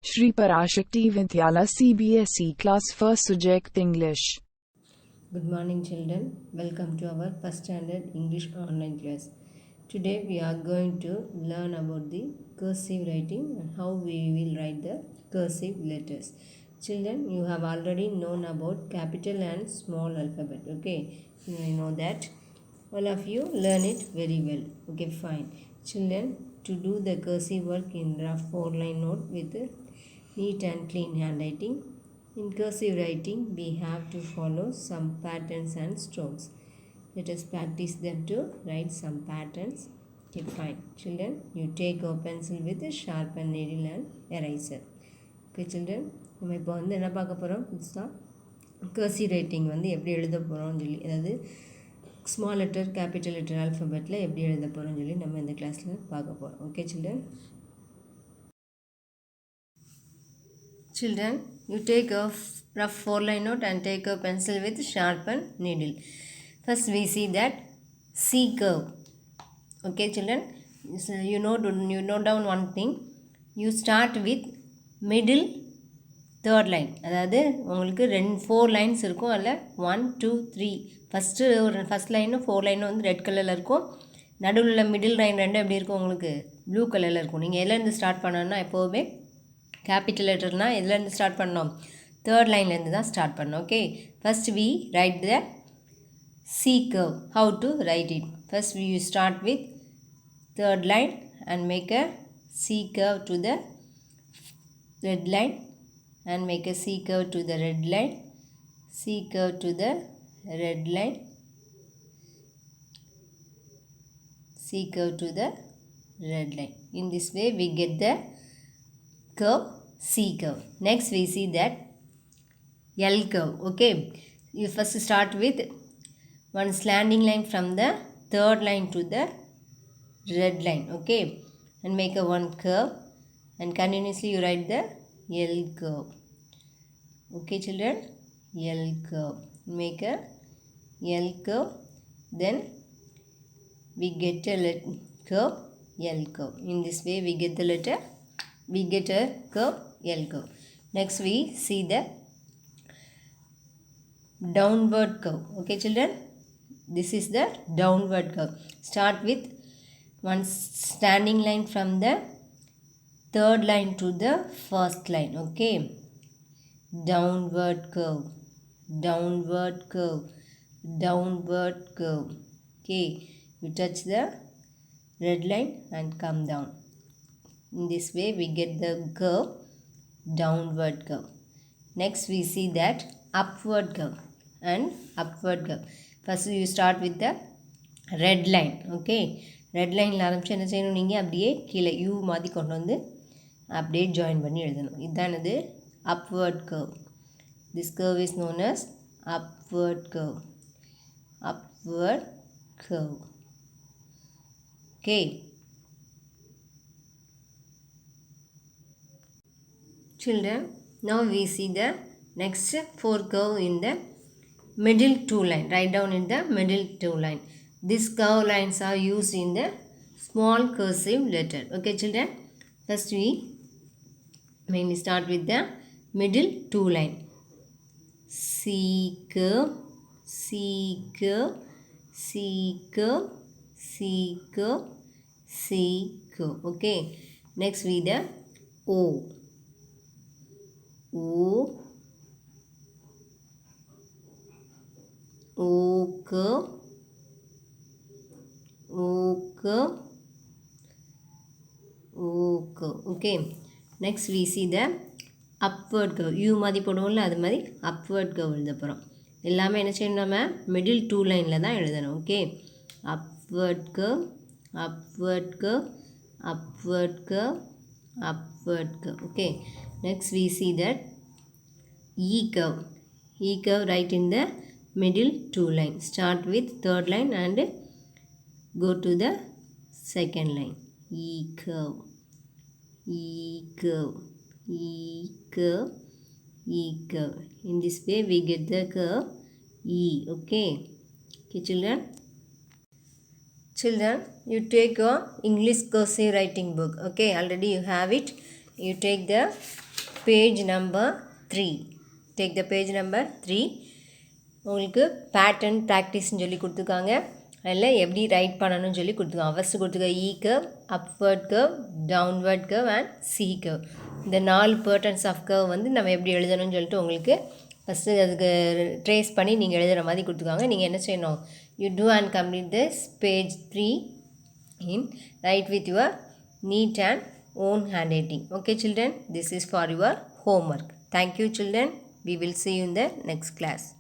Shri Parashakti Vidyala CBSE Class 1st Subject English. Good morning children, welcome to our first standard English online class. Today we are going to learn about the cursive writing and how we will write the cursive letters. Children, you have already known about capital and small alphabet, okay? You know that. All of you learn it very well, okay, fine. Children, to do the cursive work in rough 4-line note with neat and clean handwriting, in cursive writing, we have to follow some patterns and strokes. Let us practice them to write some patterns. Okay, fine. Children, you take a pencil with a sharpened needle and eraser. Okay, children, நம்ம இப்போ வந்து என்ன பார்க்க போகிறோம் புதுசாக cursive writing வந்து எப்படி எழுத போகிறோம்னு சொல்லி, அதாவது ஸ்மால் லெட்டர் கேபிட்டல் லெட்டர் ஆல்ஃபபெட்டில் எப்படி எழுத போகிறோம்னு சொல்லி நம்ம இந்த கிளாஸில் பார்க்க போகிறோம். Okay children. Children, you take a rough 4-line note and take a pencil with sharpened needle. First we see that C curve. Okay children, so you note down one thing. You start with middle third line. அதாவது உங்களுக்கு 4 lines இருக்கும். அதில் 1, 2, 3 first லைனும் 4 லைனும் வந்து red கலரில் இருக்கும். நடுவில் மிடில் லைன் ரெண்டும் எப்படி இருக்கும், உங்களுக்கு ப்ளூ கலரில் இருக்கும். நீங்கள் எதுலேருந்து ஸ்டார்ட் பண்ணணும்னா எப்போவுமே கேபிட்டல் லெட்டர்னால் எதுலேருந்து ஸ்டார்ட் பண்ணோம், தேர்ட் லைன்லேருந்து தான் ஸ்டார்ட் பண்ணோம். Okay, first we write the C curve. How to write it? First we start with third line and make a C curve to the red line and make a C curve to the red line, C curve to the red line, C curve to the red line. In this way we get the curve C curve. Next we see that L curve. Okay, you first start with one slanting line from the third line to the red line. Okay, and make a one curve and continuously you write the L curve. Okay children, L curve. Make a L curve, then we get a curve L curve. In this way we get the letter, we get a curve L curve. Next we see the downward curve. Okay children, this is the downward curve. Start with one standing line from the third line to the first line. Okay, downward curve, downward curve, downward curve. Okay, you touch the red line and come down. In this way we get the curve downward curve. Next we see that upward curve and upward curve. First you start with the red line. Okay, red line ஆரம்பிச்சு என்ன செய்யணும், நீங்கள் அப்படியே கீழே you மாதிரி கொண்டு வந்து அப்படியே ஜாயின் பண்ணி எழுதணும். இதுதான் இது upward curve. This curve is known as upward curve. Upward curve. Okay children, now we see the next 4 curve in the middle 2 line. Write down in the middle 2 line. These curve lines are used in the small cursive letter. Okay children, first we mainly start with the middle 2 line. C curve, C curve, C curve, C curve, C curve. Okay, next we the O, O, O curve, O curve, O curve. Okay, next we see the upward curve. U மாதிரி போடுவோம்ல, அது மாதிரி upward curve எழுத போகிறோம். எல்லாமே என்ன செய்யணும், நம்ம மிடில் 2 லைனில் தான் எழுதணும். Okay, upward curve, upward curve, upward curve, upward curve. Okay, next we see that E curve. E curve right in the middle 2 line. Start with third line and go to the second line. E curve, E curve, E curve, E curve. In this way we get the curve E. Okay, okay children. Children, you take a English cursive writing book. Okay, already you have it. You take the page number 3. Take the page number 3. உங்களுக்கு pattern ப்ராக்டிஸ்ன்னு சொல்லி கொடுத்துருக்காங்க. அதில் எப்படி right பண்ணணும்னு சொல்லி கொடுத்துருக்காங்க. First கொடுத்துருக்க E curve, upward curve, downward curve and C curve. இந்த 4 பேட்டர்ன்ஸ் ஆஃப் கர்வ் வந்து நம்ம எப்படி எழுதணும்னு சொல்லிட்டு உங்களுக்கு ஃபஸ்ட்டு அதுக்கு ட்ரேஸ் பண்ணி நீங்கள் எழுதுகிற மாதிரி கொடுத்துருக்காங்க. நீங்கள் என்ன செய்யணும்? You do and complete this page 3 in write with your neat and own handwriting. Okay children, this is for your homework. Thank you children. We will see you in the next class.